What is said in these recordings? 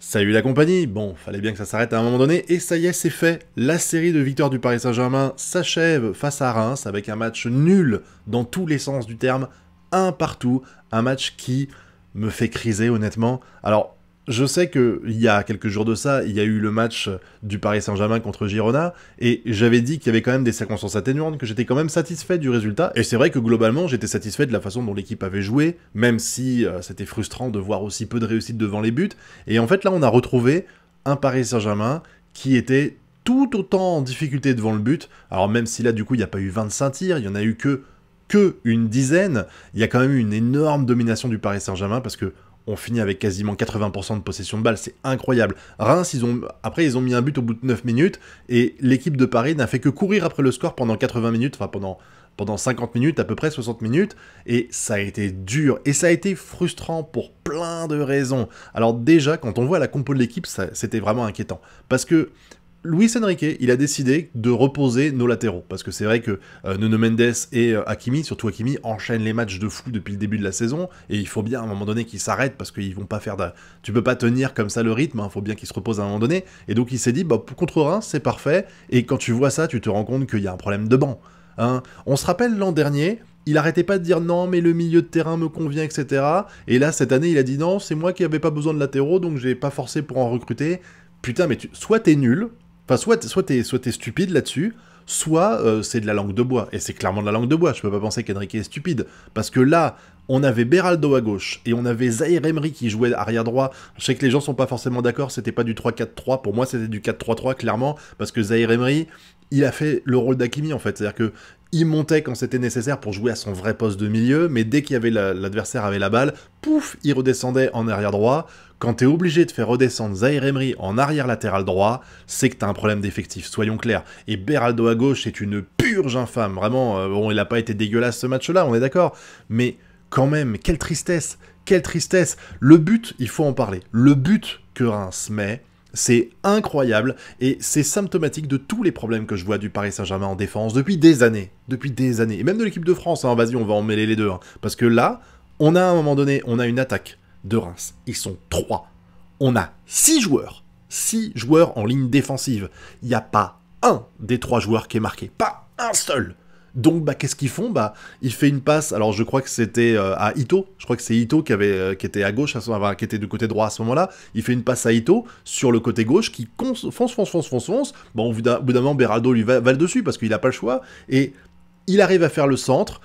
Salut la compagnie. Bon, fallait bien que ça s'arrête à un moment donné, et ça y est, c'est fait. La série de victoires du Paris Saint-Germain s'achève face à Reims, avec un match nul dans tous les sens du terme, un partout, un match qui me fait criser honnêtement. Alors, je sais qu'il y a quelques jours de ça, il y a eu le match du Paris Saint-Germain contre Girona, et j'avais dit qu'il y avait quand même des circonstances atténuantes, que j'étais quand même satisfait du résultat, et c'est vrai que globalement j'étais satisfait de la façon dont l'équipe avait joué, même si c'était frustrant de voir aussi peu de réussite devant les buts, et en fait là on a retrouvé un Paris Saint-Germain qui était tout autant en difficulté devant le but, alors même si là du coup il n'y a pas eu 25 tirs, il y en a eu que une dizaine, il y a quand même eu une énorme domination du Paris Saint-Germain, parce que on finit avec quasiment 80% de possession de balle, c'est incroyable. Reims, après ils ont mis un but au bout de 9 minutes, et l'équipe de Paris n'a fait que courir après le score pendant 80 minutes, enfin pendant 50 minutes, à peu près 60 minutes, et ça a été dur, et ça a été frustrant pour plein de raisons. Alors déjà, quand on voit la compo de l'équipe, c'était vraiment inquiétant, parce que Luis Enrique, il a décidé de reposer nos latéraux, parce que c'est vrai que Nuno Mendes et Hakimi, surtout Hakimi, enchaînent les matchs de fou depuis le début de la saison, et il faut bien à un moment donné qu'ils s'arrêtent, parce qu'ils vont pas faire de... Tu peux pas tenir comme ça le rythme, il faut bien qu'ils se reposent à un moment donné, et donc il s'est dit, bah, contre Reims, c'est parfait, et quand tu vois ça, tu te rends compte qu'il y a un problème de banc. Hein. On se rappelle l'an dernier, il arrêtait pas de dire non mais le milieu de terrain me convient, etc. Et là, cette année, il a dit non, c'est moi qui avais pas besoin de latéraux, donc j'ai pas forcé pour en recruter. Putain, mais soit t'es nul, enfin, soit t'es stupide là-dessus, soit c'est de la langue de bois. Et c'est clairement de la langue de bois, je peux pas penser qu'Enrique est stupide. Parce que là, on avait Beraldo à gauche, et on avait Zahir Emery qui jouait arrière droit. Je sais que les gens sont pas forcément d'accord, c'était pas du 3-4-3, pour moi c'était du 4-3-3, clairement, parce que Zahir Emery, il a fait le rôle d'Hakimi en fait, c'est-à-dire que il montait quand c'était nécessaire pour jouer à son vrai poste de milieu, mais dès qu'il y avait l'adversaire avait la balle, pouf, il redescendait en arrière droit. Quand t'es obligé de faire redescendre Zahir Emery en arrière latéral droit, c'est que t'as un problème d'effectif, soyons clairs. Et Beraldo à gauche, c'est une purge infâme, vraiment, bon, il a pas été dégueulasse ce match-là, on est d'accord, mais quand même, quelle tristesse, quelle tristesse. Le but, il faut en parler, le but que Reims met, c'est incroyable, et c'est symptomatique de tous les problèmes que je vois du Paris Saint-Germain en défense depuis des années, et même de l'équipe de France, hein, vas-y, on va en mêler les deux, hein, parce que là, on a à un moment donné, on a une attaque de Reims, ils sont 3, on a 6 joueurs en ligne défensive, il n'y a pas un des 3 joueurs qui est marqué, pas un seul. Donc, bah, qu'est-ce qu'ils font? Bah, il fait une passe, alors je crois que c'était à Ito, je crois que c'est Ito qui était à gauche, qui était du côté droit à ce moment-là, il fait une passe à Ito, sur le côté gauche, qui fonce, bon, au bout d'un moment, Beraldo lui va le dessus, parce qu'il a pas le choix, et il arrive à faire le centre,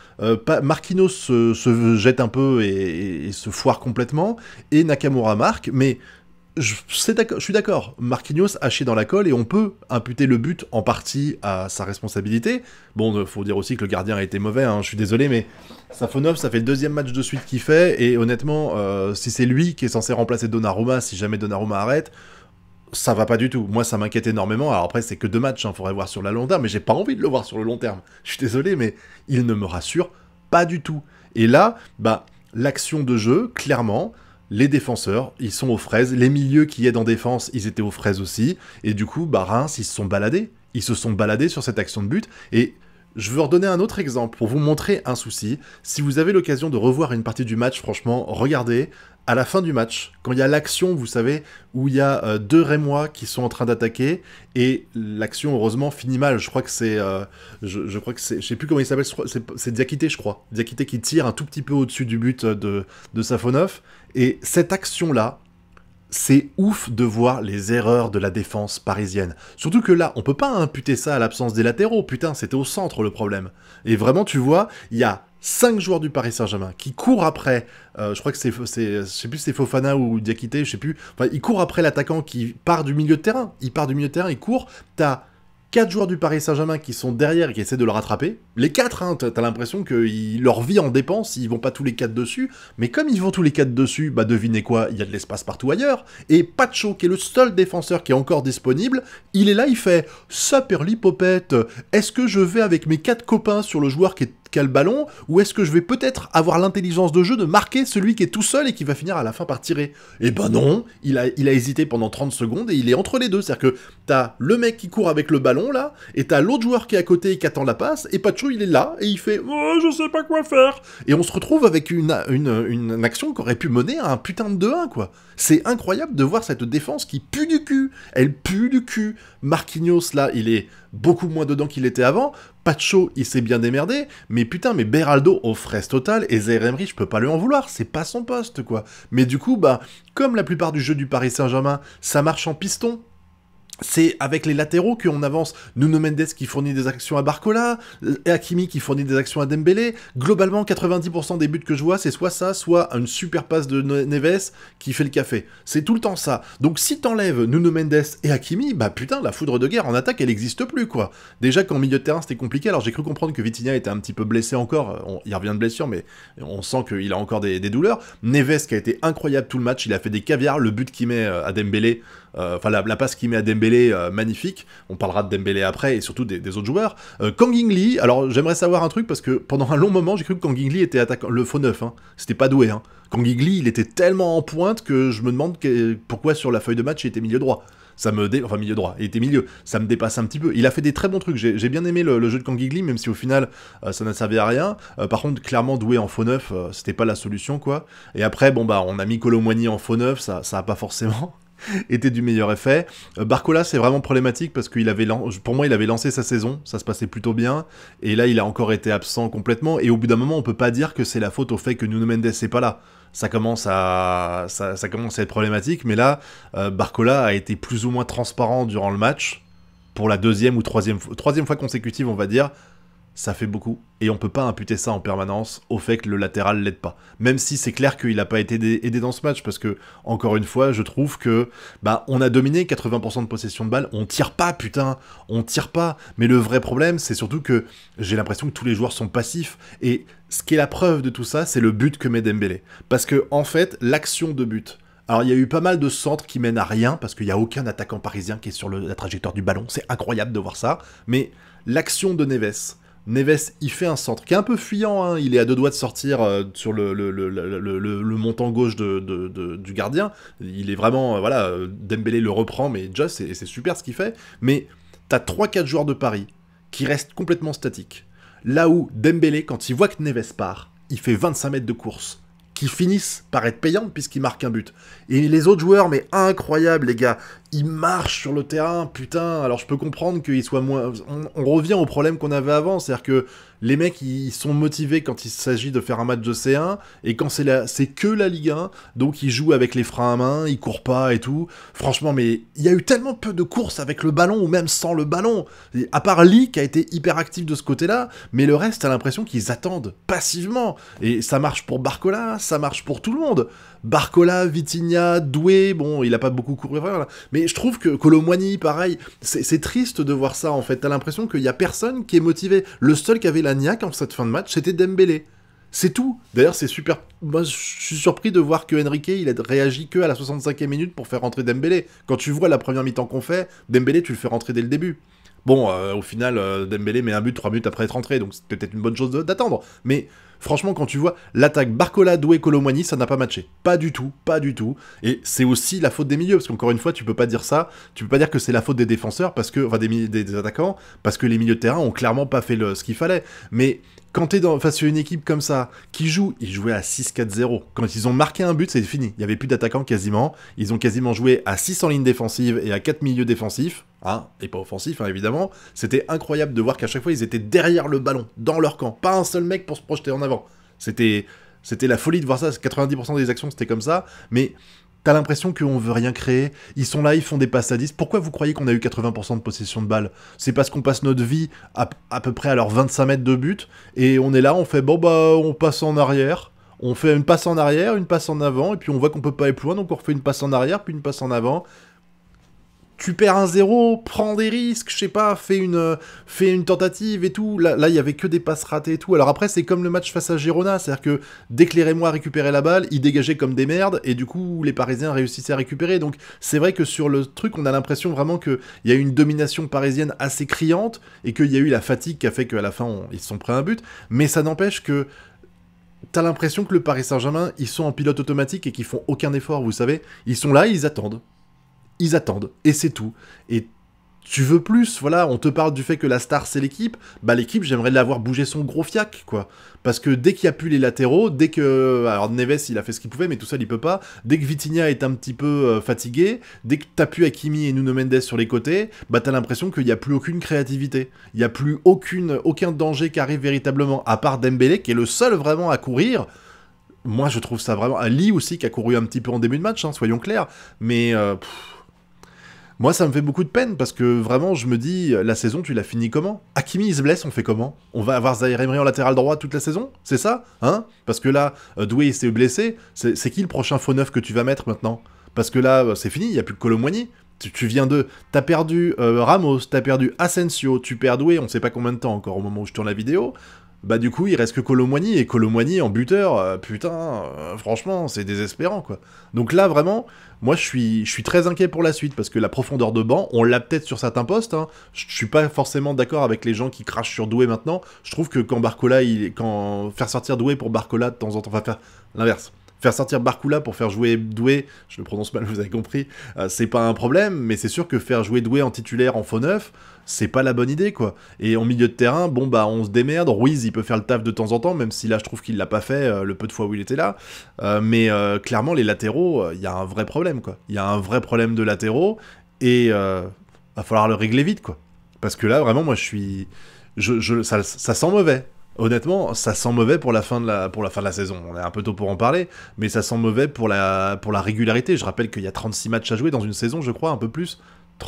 Marquinhos se jette un peu et se foire complètement, et Nakamura marque, mais... Je suis d'accord, Marquinhos a chié dans la colle et on peut imputer le but en partie à sa responsabilité. Bon, faut dire aussi que le gardien a été mauvais, hein, je suis désolé, mais Safonov, ça fait le 2e match de suite qu'il fait, et honnêtement, si c'est lui qui est censé remplacer Donnarumma, si jamais Donnarumma arrête, ça va pas du tout. Moi, ça m'inquiète énormément. Alors après, c'est que 2 matchs, hein, faudrait voir sur le long terme, mais j'ai pas envie de le voir sur le long terme. Je suis désolé, mais il ne me rassure pas du tout. Et là, bah, l'action de jeu, clairement... Les défenseurs, ils sont aux fraises. Les milieux qui aident en défense, ils étaient aux fraises aussi. Et du coup, bah, Reims, ils se sont baladés. Ils se sont baladés sur cette action de but. Et je veux redonner un autre exemple pour vous montrer un souci. Si vous avez l'occasion de revoir une partie du match, franchement, regardez. À la fin du match, quand il y a l'action, vous savez, où il y a 2 Rémois qui sont en train d'attaquer, et l'action, heureusement, finit mal. Je crois que c'est... je crois que c'est... Je sais plus comment il s'appelle, c'est Diakité, je crois. Diakité qui tire un tout petit peu au-dessus du but de Safonov. Et cette action-là, c'est ouf de voir les erreurs de la défense parisienne. Surtout que là, on peut pas imputer ça à l'absence des latéraux. Putain, c'était au centre le problème. Et vraiment, tu vois, il y a 5 joueurs du Paris Saint-Germain qui courent après, je crois que je sais plus si c'est Fofana ou Diakité, je sais plus, enfin, ils courent après l'attaquant qui part du milieu de terrain, il court, t'as 4 joueurs du Paris Saint-Germain qui sont derrière et qui essaient de le rattraper. Les 4, hein, t'as l'impression que leur vie en dépend s'ils vont pas tous les 4 dessus. Mais comme ils vont tous les 4 dessus, bah devinez quoi, il y a de l'espace partout ailleurs. Et Pacho, qui est le seul défenseur qui est encore disponible, il est là, il fait « Saperlipopette, est-ce que je vais avec mes 4 copains sur le joueur qui a le ballon, ou est-ce que je vais peut-être avoir l'intelligence de jeu de marquer celui qui est tout seul et qui va finir à la fin par tirer ?» Eh ben non, il a hésité pendant 30 secondes et il est entre les deux. C'est-à-dire que t'as le mec qui court avec le ballon là, et t'as l'autre joueur qui est à côté et qui attend la passe, et Pacho il est là, et il fait oh, je sais pas quoi faire. Et on se retrouve avec une action qui aurait pu mener à un putain de 2-1, quoi. C'est incroyable de voir cette défense qui pue du cul. Elle pue du cul. Marquinhos, là, il est beaucoup moins dedans qu'il était avant. Pacho, il s'est bien démerdé. Mais putain, mais Beraldo aux fraises totales. Et Zaïre Emery, je peux pas lui en vouloir. C'est pas son poste, quoi. Mais du coup, bah, comme la plupart du jeu du Paris Saint-Germain, ça marche en piston. C'est avec les latéraux qu'on avance. Nuno Mendes qui fournit des actions à Barcola, Hakimi qui fournit des actions à Dembélé. Globalement, 90% des buts que je vois, c'est soit ça, soit une super passe de Neves qui fait le café. C'est tout le temps ça. Donc si t'enlèves Nuno Mendes et Hakimi, bah putain, la foudre de guerre en attaque, elle n'existe plus, quoi. Déjà qu'en milieu de terrain, c'était compliqué. Alors j'ai cru comprendre que Vitinha était un petit peu blessé encore. Il revient de blessure, mais on sent qu'il a encore des douleurs. Neves qui a été incroyable tout le match, il a fait des caviars. Le but qu'il met à Dembélé, enfin la passe qu'il met à Dembélé, magnifique. On parlera de Dembélé après et surtout des autres joueurs. Kang In Lee, alors j'aimerais savoir un truc parce que pendant un long moment j'ai cru que Kang In Lee était attaquant, le faux neuf, hein. C'était pas doué. Hein. Kang In Lee, il était tellement en pointe que je me demande pourquoi sur la feuille de match il était milieu droit. Enfin milieu droit, il était milieu, ça me dépasse un petit peu. Il a fait des très bons trucs, j'ai bien aimé le jeu de Kang In Lee, même si au final ça n'a servi à rien. Par contre, clairement doué en faux neuf, c'était pas la solution, quoi. Et après, bon bah on a mis Kolo Muani en faux neuf, ça a pas forcément était du meilleur effet. Barcola, c'est vraiment problématique parce qu'il avait, pour moi, il avait lancé sa saison, ça se passait plutôt bien, et là, il a encore été absent complètement, et au bout d'un moment, on peut pas dire que c'est la faute au fait que Nuno Mendes n'est pas là. Ça commence à être problématique, mais là, Barcola a été plus ou moins transparent durant le match, pour la deuxième ou troisième fois consécutive, on va dire. Ça fait beaucoup, et on peut pas imputer ça en permanence au fait que le latéral l'aide pas. Même si c'est clair qu'il a pas été aidé dans ce match, parce que, encore une fois, je trouve que, bah, on a dominé 80% de possession de balle, on tire pas, putain, on tire pas. Mais le vrai problème, c'est surtout que j'ai l'impression que tous les joueurs sont passifs, et ce qui est la preuve de tout ça, c'est le but que met Dembélé. Parce que, en fait, l'action de but... Alors, il y a eu pas mal de centres qui mènent à rien, parce qu'il n'y a aucun attaquant parisien qui est sur la trajectoire du ballon, c'est incroyable de voir ça, mais l'action de Neves, il fait un centre qui est un peu fuyant, hein. Il est à deux doigts de sortir sur le montant gauche du gardien. Il est vraiment, voilà, Dembélé le reprend, mais déjà, c'est super ce qu'il fait. Mais t'as 3-4 joueurs de Paris qui restent complètement statiques. Là où Dembélé, quand il voit que Neves part, il fait 25 mètres de course, qui finissent par être payantes puisqu'il marque un but. Et les autres joueurs, mais incroyable les gars, ils marchent sur le terrain, putain, alors je peux comprendre qu'ils soient moins... On revient au problème qu'on avait avant, c'est-à-dire que les mecs, ils sont motivés quand il s'agit de faire un match de C1, et quand c'est que la Ligue 1, donc ils jouent avec les freins à main, ils courent pas et tout. Franchement, mais il y a eu tellement peu de courses avec le ballon, ou même sans le ballon. Et à part Lee, qui a été hyper actif de ce côté-là, mais le reste, t'as l'impression qu'ils attendent passivement. Et ça marche pour Barcola, ça marche pour tout le monde. Barcola, Vitinha, Doué, bon, il a pas beaucoup couru, voilà. Mais je trouve que Kolo Muani, pareil, c'est triste de voir ça, en fait. T'as l'impression qu'il y a personne qui est motivé. Le seul qui avait la niaque en cette fin de match, c'était Dembélé. C'est tout. D'ailleurs, c'est super... Moi, je suis surpris de voir que Enrique, il a réagi que à la 65e minute pour faire rentrer Dembélé. Quand tu vois la première mi-temps qu'on fait, Dembélé, tu le fais rentrer dès le début. Bon, au final, Dembélé met un but 3 minutes après être rentré, donc c'est peut-être une bonne chose d'attendre. Mais franchement, quand tu vois l'attaque Barcola, Doué, Kolo Muani, ça n'a pas matché. Pas du tout, pas du tout. Et c'est aussi la faute des milieux, parce qu'encore une fois, tu peux pas dire ça. Tu peux pas dire que c'est la faute des défenseurs, parce que, enfin des attaquants, parce que les milieux de terrain ont clairement pas fait ce qu'il fallait. Mais quand t'es face à une équipe comme ça, qui joue, ils jouaient à 6-4-0. Quand ils ont marqué un but, c'est fini. Il y avait plus d'attaquants quasiment. Ils ont quasiment joué à 6 en ligne défensive et à 4 milieux défensifs. Hein, et pas offensifs, hein, évidemment. C'était incroyable de voir qu'à chaque fois, ils étaient derrière le ballon, dans leur camp. Pas un seul mec pour se projeter en avant. C'était la folie de voir ça. 90% des actions, c'était comme ça. Mais t'as l'impression qu'on veut rien créer. Ils sont là, ils font des passes à 10. Pourquoi vous croyez qu'on a eu 80% de possession de balle? C'est parce qu'on passe notre vie à peu près à leurs 25 mètres de but. Et on est là, on fait, bon bah, on passe en arrière. On fait une passe en arrière, une passe en avant. Et puis on voit qu'on peut pas aller plus loin, donc on refait une passe en arrière, puis une passe en avant. Tu perds 1-0, prends des risques, je sais pas, fais une tentative et tout. Là, il y avait que des passes ratées et tout. Alors après, c'est comme le match face à Girona, c'est-à-dire que dès que les Rémois récupéraient la balle, ils dégageaient comme des merdes, et du coup, les Parisiens réussissaient à récupérer. Donc c'est vrai que sur le truc, on a l'impression vraiment qu'il y a eu une domination parisienne assez criante, et qu'il y a eu la fatigue qui a fait qu'à la fin, ils se sont pris un but. Mais ça n'empêche que t'as l'impression que le Paris Saint-Germain, ils sont en pilote automatique et qu'ils font aucun effort, vous savez. Ils sont là, ils attendent, et c'est tout. Et tu veux plus, voilà, on te parle du fait que la star c'est l'équipe, bah l'équipe j'aimerais l'avoir bougé son gros fiac, quoi. Parce que dès qu'il n'y a plus les latéraux, dès que... Alors Neves il a fait ce qu'il pouvait, mais tout seul il peut pas, dès que Vitinha est un petit peu fatigué, dès que t'as plus Hakimi et Nuno Mendes sur les côtés, bah t'as l'impression qu'il n'y a plus aucune créativité, il n'y a plus aucun danger qui arrive véritablement, à part Dembélé qui est le seul vraiment à courir. Moi je trouve ça vraiment... Ali aussi qui a couru un petit peu en début de match, hein, soyons clairs, mais... moi, ça me fait beaucoup de peine, parce que vraiment, je me dis, la saison, tu l'as fini comment? Hakimi, il se blesse, on fait comment? On va avoir Zaïre Emery en latéral droit toute la saison? C'est ça? Hein? Parce que là, Doué, il s'est blessé, c'est qui le prochain faux neuf que tu vas mettre maintenant? Parce que là, c'est fini, il n'y a plus que Kolo Muani. Tu viens de... T'as perdu Ramos, t'as perdu Asensio, tu perds Doué, on sait pas combien de temps encore au moment où je tourne la vidéo. Bah du coup, il reste que Kolo Muani, et Kolo Muani en buteur, putain, franchement, c'est désespérant, quoi. Donc là, vraiment, moi, je suis très inquiet pour la suite, parce que la profondeur de banc, on l'a peut-être sur certains postes, hein. Je suis pas forcément d'accord avec les gens qui crachent sur Doué maintenant. Je trouve que quand faire sortir Doué pour Barcola de temps en temps, enfin faire l'inverse. Faire sortir Barcola pour faire jouer Doué, je le prononce mal, vous avez compris, c'est pas un problème, mais c'est sûr que faire jouer Doué en titulaire en faux neuf, c'est pas la bonne idée, quoi. Et en milieu de terrain, bon bah on se démerde, Ruiz il peut faire le taf de temps en temps, même si là je trouve qu'il l'a pas fait le peu de fois où il était là, mais clairement les latéraux, il y a un vrai problème, quoi. Il y a un vrai problème de latéraux, et va falloir le régler vite, quoi. Parce que là vraiment moi ça sent mauvais. Honnêtement, ça sent mauvais pour la fin de la saison. On est un peu tôt pour en parler, mais ça sent mauvais pour la régularité. Je rappelle qu'il y a 36 matchs à jouer dans une saison, je crois, un peu plus.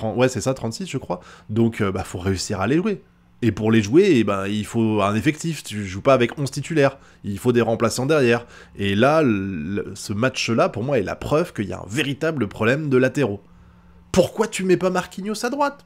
Ouais, c'est ça, 36, je crois. Donc, faut réussir à les jouer. Et pour les jouer, il faut un effectif. Tu joues pas avec 11 titulaires. Il faut des remplaçants derrière. Et là, ce match-là, pour moi, est la preuve qu'il y a un véritable problème de latéraux. Pourquoi tu mets pas Marquinhos à droite ?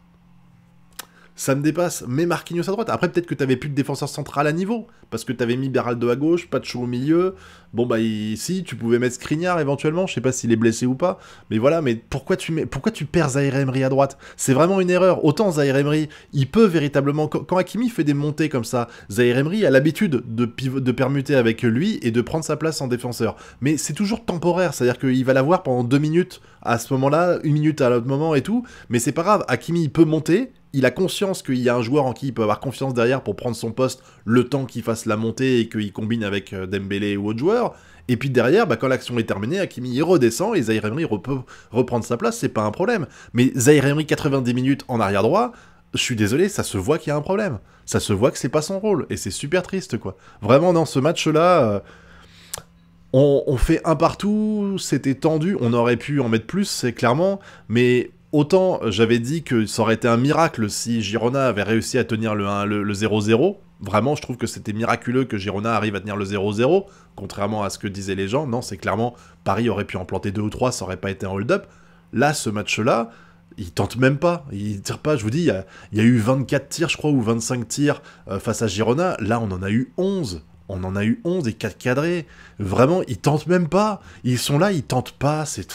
Ça me dépasse, mais Marquinhos à droite. Après, peut-être que t'avais plus de défenseur central à niveau, parce que t'avais mis Beraldo à gauche, Pacho au milieu. Bon, si, tu pouvais mettre Skriniar éventuellement, je sais pas s'il est blessé ou pas, mais voilà, mais pourquoi tu perds Zaïre Emery à droite? C'est vraiment une erreur. Autant Zaïre Emery, il peut véritablement... Quand Hakimi fait des montées comme ça, Zaïre Emery a l'habitude de permuter avec lui et de prendre sa place en défenseur. Mais c'est toujours temporaire, c'est-à-dire qu'il va l'avoir pendant 2 minutes à ce moment-là, 1 minute à l'autre moment et tout, mais c'est pas grave, Hakimi il peut monter, il a conscience qu'il y a un joueur en qui il peut avoir confiance derrière pour prendre son poste le temps qu'il fasse la montée et qu'il combine avec Dembélé ou autre joueur. Et puis derrière, quand l'action est terminée, Hakimi il redescend et Zaïre Emery peut reprendre sa place, c'est pas un problème. Mais Zaïre Emery 90 minutes en arrière droit, je suis désolé, ça se voit qu'il y a un problème. Ça se voit que c'est pas son rôle et c'est super triste, quoi. Vraiment, dans ce match-là... On fait un partout, c'était tendu, on aurait pu en mettre plus, c'est clairement, mais autant j'avais dit que ça aurait été un miracle si Girona avait réussi à tenir le 0-0, vraiment je trouve que c'était miraculeux que Girona arrive à tenir le 0-0, contrairement à ce que disaient les gens, non c'est clairement, Paris aurait pu en planter 2 ou 3, ça aurait pas été un hold-up, là ce match-là, il tente même pas, il tire pas, je vous dis, il y a eu 24 tirs je crois, ou 25 tirs face à Girona, là on en a eu 11. On en a eu 11 et 4 cadrés. Vraiment, ils tentent même pas. Ils sont là, ils tentent pas. C'est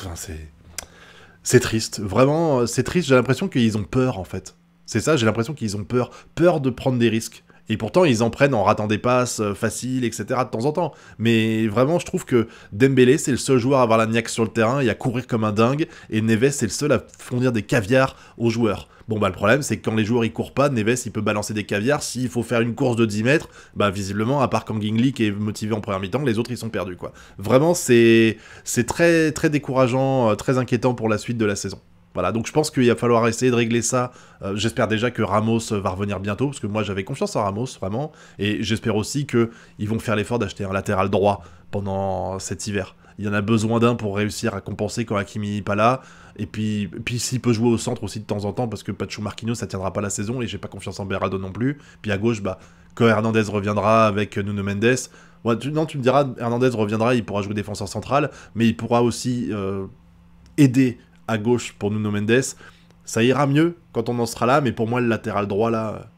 triste. Vraiment, c'est triste. J'ai l'impression qu'ils ont peur, en fait. C'est ça, j'ai l'impression qu'ils ont peur. Peur de prendre des risques. Et pourtant, ils en prennent en ratant des passes faciles, etc. de temps en temps. Mais vraiment, je trouve que Dembélé, c'est le seul joueur à avoir la niaque sur le terrain et à courir comme un dingue. Et Neves, c'est le seul à fournir des caviars aux joueurs. Bon, le problème, c'est que quand les joueurs ils courent pas, Neves, il peut balancer des caviars. S'il faut faire une course de 10 mètres, visiblement, à part Kangin qui est motivé en première mi-temps, les autres, ils sont perdus, quoi. Vraiment, c'est très, très décourageant, très inquiétant pour la suite de la saison. Voilà, donc je pense qu'il va falloir essayer de régler ça. J'espère déjà que Ramos va revenir bientôt, parce que moi j'avais confiance en Ramos, vraiment. Et j'espère aussi qu'ils vont faire l'effort d'acheter un latéral droit pendant cet hiver. Il y en a besoin d'un pour réussir à compenser quand Hakimi n'est pas là. Et puis s'il peut jouer au centre aussi de temps en temps, parce que Pacho Marquinhos, ça tiendra pas la saison, et j'ai pas confiance en Beraldo non plus. Puis à gauche, quand Hernandez reviendra avec Nuno Mendes... Ouais, tu me diras, Hernandez reviendra, il pourra jouer défenseur central, mais il pourra aussi aider à gauche pour Nuno Mendes, ça ira mieux quand on en sera là, mais pour moi, le latéral droit, là,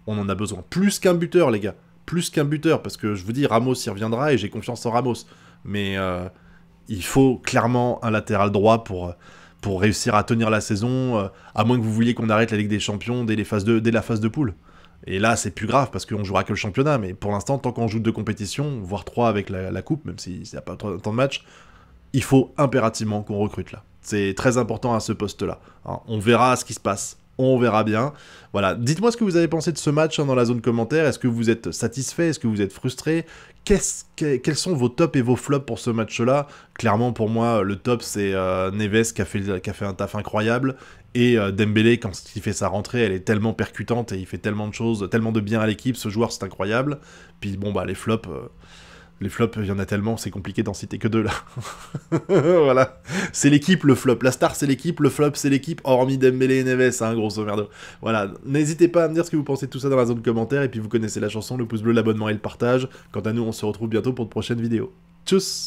on en a besoin. Plus qu'un buteur, les gars. Plus qu'un buteur, parce que je vous dis, Ramos y reviendra, et j'ai confiance en Ramos. Mais il faut clairement un latéral droit pour réussir à tenir la saison, à moins que vous vouliez qu'on arrête la Ligue des Champions dès la phase de poule. Et là, c'est plus grave, parce qu'on jouera que le championnat, mais pour l'instant, tant qu'on joue 2 compétitions, voire 3 avec la coupe, même s'il n'y a pas tant de matchs, il faut impérativement qu'on recrute là. C'est très important à ce poste-là. On verra ce qui se passe. on verra bien. Voilà, dites-moi ce que vous avez pensé de ce match hein, dans la zone commentaire. Est-ce que vous êtes satisfait? Est-ce que vous êtes frustré? Quels sont vos tops et vos flops pour ce match-là? Clairement, pour moi, le top, c'est Neves qui a fait un taf incroyable. Et Dembélé, quand il fait sa rentrée, elle est tellement percutante et il fait tellement de choses, tellement de bien à l'équipe. Ce joueur, c'est incroyable. Puis bon, bah, les flops, il y en a tellement, c'est compliqué d'en citer que deux, là. Voilà. C'est l'équipe, le flop. La star, c'est l'équipe, le flop, c'est l'équipe, hormis Dembélé et Neves, hein, grosso merdo. Voilà. N'hésitez pas à me dire ce que vous pensez de tout ça dans la zone commentaire, et puis vous connaissez la chanson, le pouce bleu, l'abonnement et le partage. Quant à nous, on se retrouve bientôt pour de prochaines vidéos. Tchuss!